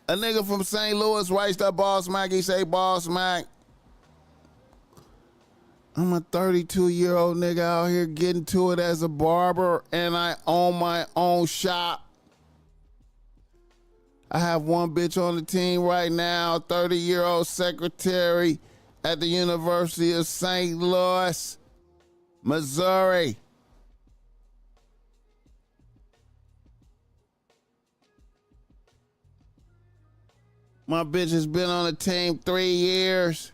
A nigga from St. Louis writes to BossMack. He say, BossMack, I'm a 32-year-old nigga out here getting to it as a barber, and I own my own shop. I have one bitch on the team right now, 30-year-old secretary at the University of St. Louis, Missouri. My bitch has been on the team 3 years.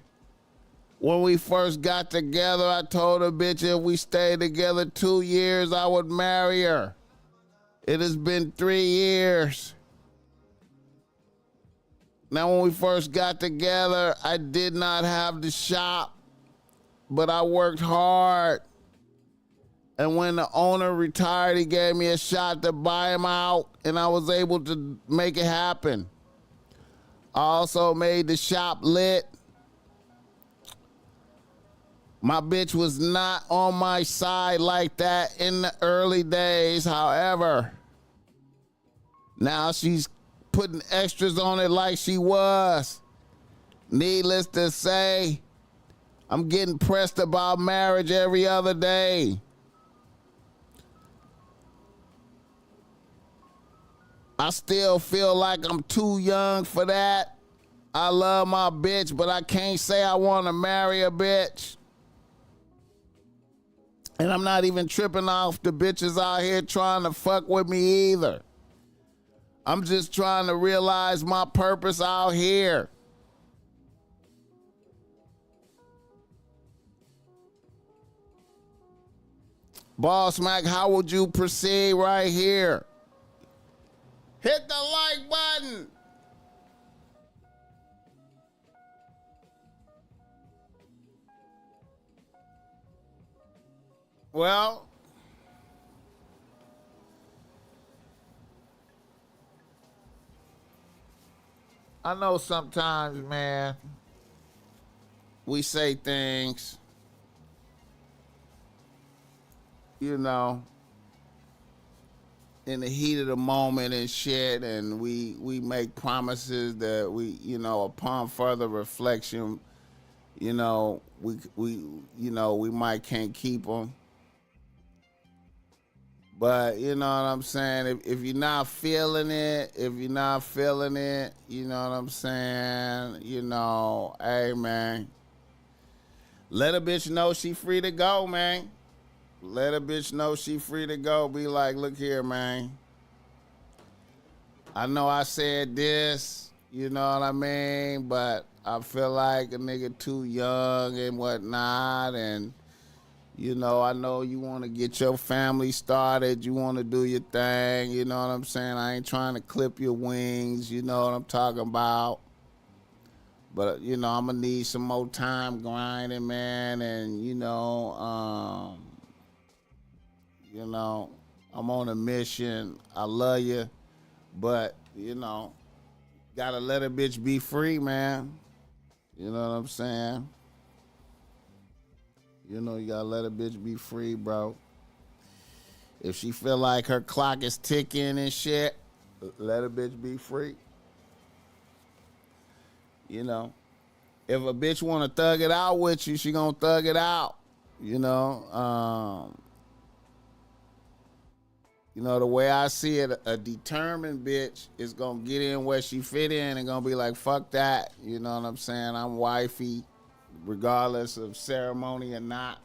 When we first got together, I told her, bitch, if we stayed together 2 years, I would marry her. It has been 3 years. Now, when we first got together, I did not have the shop, but I worked hard. And when the owner retired, he gave me a shot to buy him out, and I was able to make it happen. I also made the shop lit. My bitch was not on my side like that in the early days. However, now she's putting extras on it like she was. Needless to say, I'm getting pressed about marriage every other day. I still feel like I'm too young for that. I love my bitch, but I can't say I want to marry a bitch. And I'm not even tripping off the bitches out here trying to fuck with me either. I'm just trying to realize my purpose out here. BossMack, how would you proceed right here? Hit the like button. Well, I know sometimes, man, we say things, you know, in the heat of the moment and shit, and we make promises that we, you know, upon further reflection, you know, we might can't keep them. But you know what I'm saying? If you're not feeling it, you know what I'm saying? You know, hey man, let a bitch know she free to go, man. Let a bitch know she free to go. Be like, look here, man. I know I said this, you know what I mean? But I feel like a nigga too young and whatnot, and you know, I know you want to get your family started. You want to do your thing. You know what I'm saying? I ain't trying to clip your wings. You know what I'm talking about? But, you know, I'm going to need some more time grinding, man. And, I'm on a mission. I love you. But, you know, got to let a bitch be free, man. You know what I'm saying? You know, you gotta let a bitch be free, bro. If she feel like her clock is ticking and shit, let a bitch be free. You know, if a bitch wanna thug it out with you, she gonna thug it out. You know, the way I see it, a determined bitch is gonna get in where she fit in and gonna be like, fuck that. You know what I'm saying? I'm wifey, regardless of ceremony or not.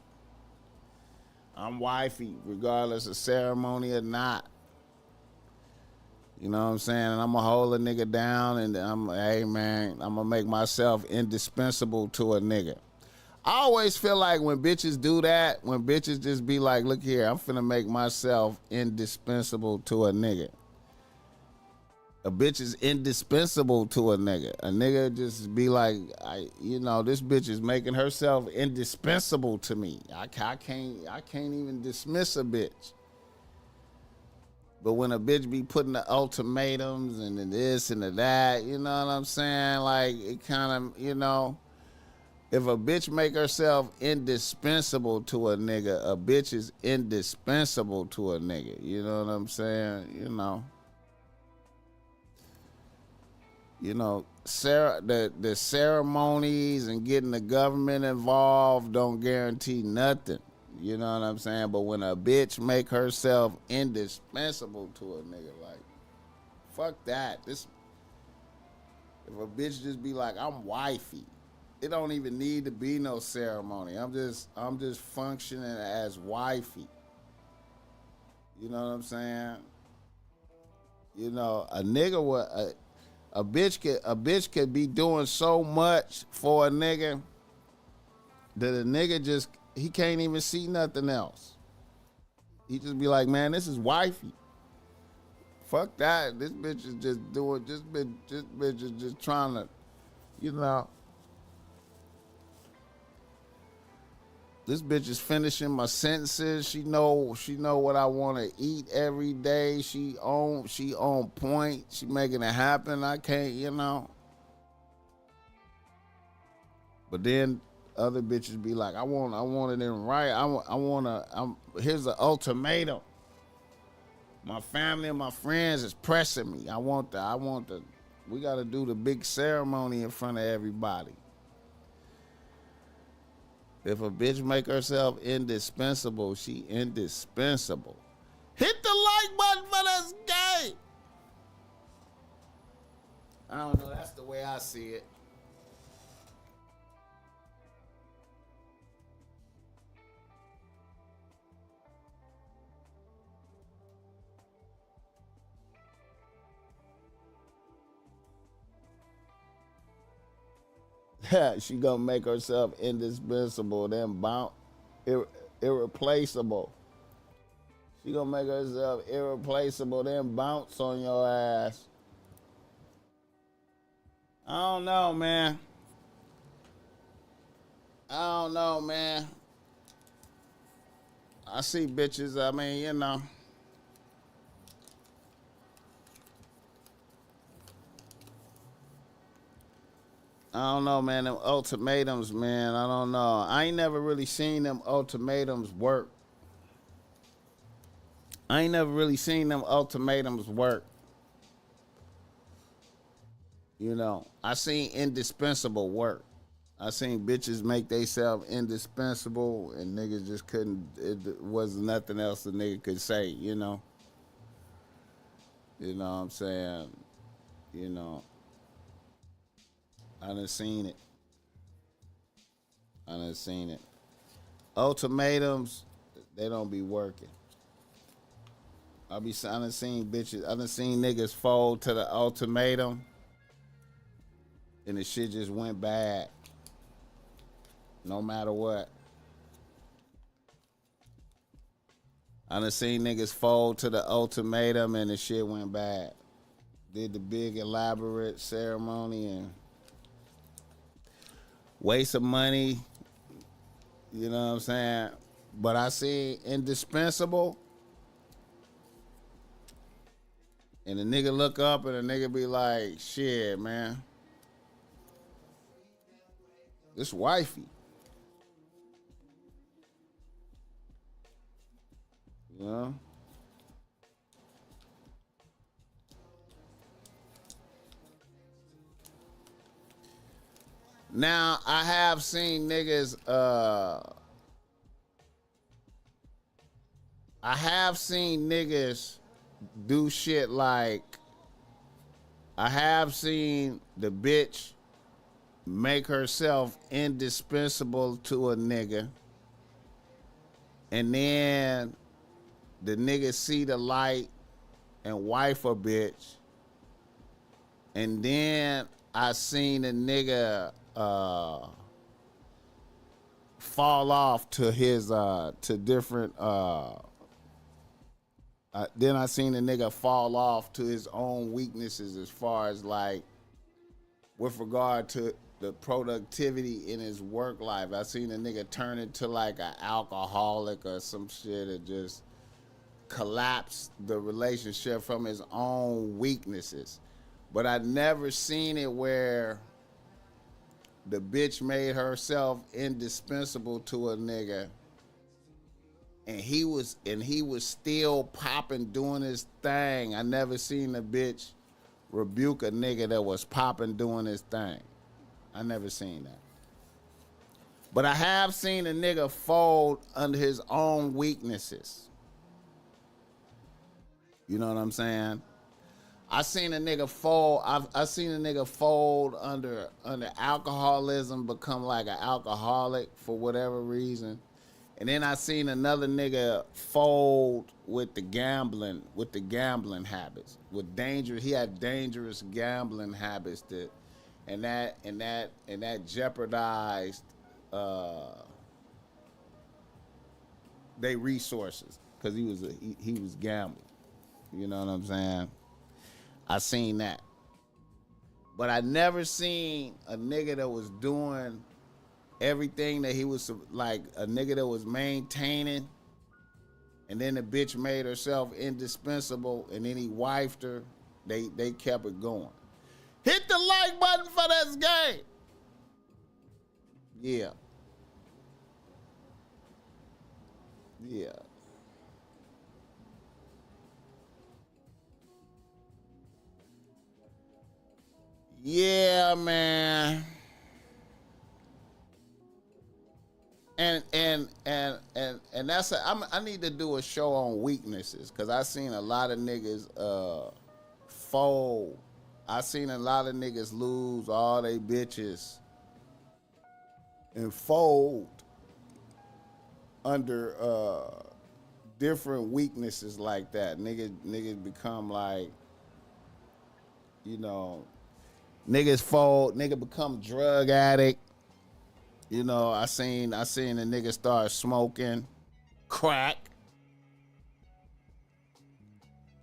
I'm wifey, regardless of ceremony or not. You know what I'm saying? And I'm going to hold a nigga down, and hey, man, I'm going to make myself indispensable to a nigga. I always feel like when bitches do that, when bitches just be like, look here, I'm finna make myself indispensable to a nigga. A bitch is indispensable to a nigga. A nigga just be like, this bitch is making herself indispensable to me. I can't even dismiss a bitch. But when a bitch be putting the ultimatums and the this and the that, you know what I'm saying? Like, it kind of, if a bitch make herself indispensable to a nigga, a bitch is indispensable to a nigga. You know what I'm saying? You know, the ceremonies and getting the government involved don't guarantee nothing. You know what I'm saying? But when a bitch make herself indispensable to a nigga, like, fuck that. This if a bitch just be like, I'm wifey. It don't even need to be no ceremony. I'm just functioning as wifey. You know what I'm saying? You know, a nigga would a bitch could be doing so much for a nigga that a nigga just he can't even see nothing else. He just be like, man, this is wifey. Fuck that. This bitch is just doing. This bitch is just trying to, you know. This bitch is finishing my sentences. She know what I want to eat every day. She on point. She making it happen. I can't, you know. But then other bitches be like, I want it in right. Here's an ultimatum. My family and my friends is pressing me. I want the we got to do the big ceremony in front of everybody. If a bitch make herself indispensable, she indispensable. Hit the like button for this game. I don't know. That's the way I see it. She gonna make herself indispensable, then bounce, irreplaceable. She gonna make herself irreplaceable, then bounce on your ass. I don't know, man. I don't know, man. I see bitches. I mean, you know. I don't know, man. Them ultimatums, man. I don't know. I ain't never really seen them ultimatums work. I ain't never really seen them ultimatums work. You know, I seen indispensable work. I seen bitches make theyself indispensable, and niggas just couldn't. It was nothing else the nigga could say. You know what I'm saying. You know, I done seen it. I done seen it. Ultimatums, they don't be working. I done seen bitches. I done seen niggas fold to the ultimatum, and the shit just went bad. No matter what. I done seen niggas fold to the ultimatum, and the shit went bad. Did the big elaborate ceremony and waste of money. You know what I'm saying? But I see indispensable, and the nigga look up and the nigga be like, shit, man. This wifey. You know? Now I have seen niggas I have seen niggas do shit like I have seen the bitch make herself indispensable to a nigga, and then the nigga see the light and wife a bitch, and then I seen a nigga fall off to his to different then I seen a nigga fall off to his own weaknesses as far as like with regard to the productivity in his work life. I seen a nigga turn into like an alcoholic or some shit and just collapse the relationship from his own weaknesses. But I never seen it where the bitch made herself indispensable to a nigga, and he was still popping doing his thing. I never seen a bitch rebuke a nigga that was popping doing his thing. I never seen that. But I have seen a nigga fold under his own weaknesses. You know what I'm saying? I seen a nigga fold. I seen a nigga fold under alcoholism, become like an alcoholic for whatever reason. And then I seen another nigga fold with the gambling habits. He had dangerous gambling habits that jeopardized their resources because he was gambling. You know what I'm saying? I seen that. But I never seen a nigga that was doing everything that he was, like a nigga that was maintaining, and then the bitch made herself indispensable, and then he wifed her. They kept it going. Hit the like button for this game. Yeah. Yeah. Yeah, man. And that's I need to do a show on weaknesses because I seen a lot of niggas fold. I seen a lot of niggas lose all they bitches and fold under different weaknesses like that. Niggas become like, you know, niggas fold, nigga become drug addict. You know, I seen a nigga start smoking crack.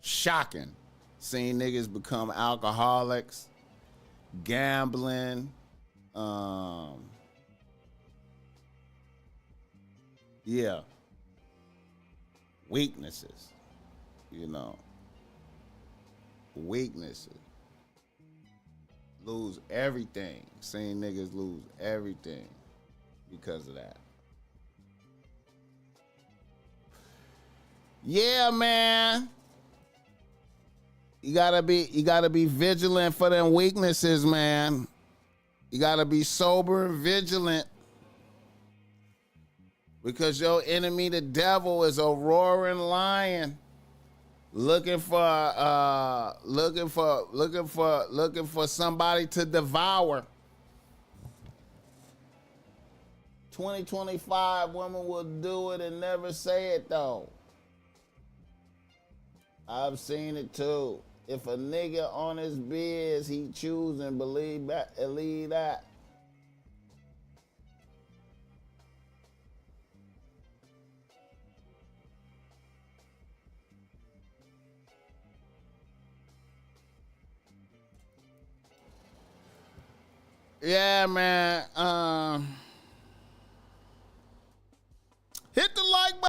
Shocking. Seen niggas become alcoholics, gambling, yeah, weaknesses, you know, weaknesses. Lose everything. Seen niggas lose everything because of that. Yeah, man. You gotta be vigilant for them weaknesses, man. You gotta be sober and vigilant. Because your enemy, the devil, is a roaring lion looking for somebody to devour. 2025 women will do it and never say it though. I've seen it too. If a nigga on his biz, he choose and believe that. Yeah, man.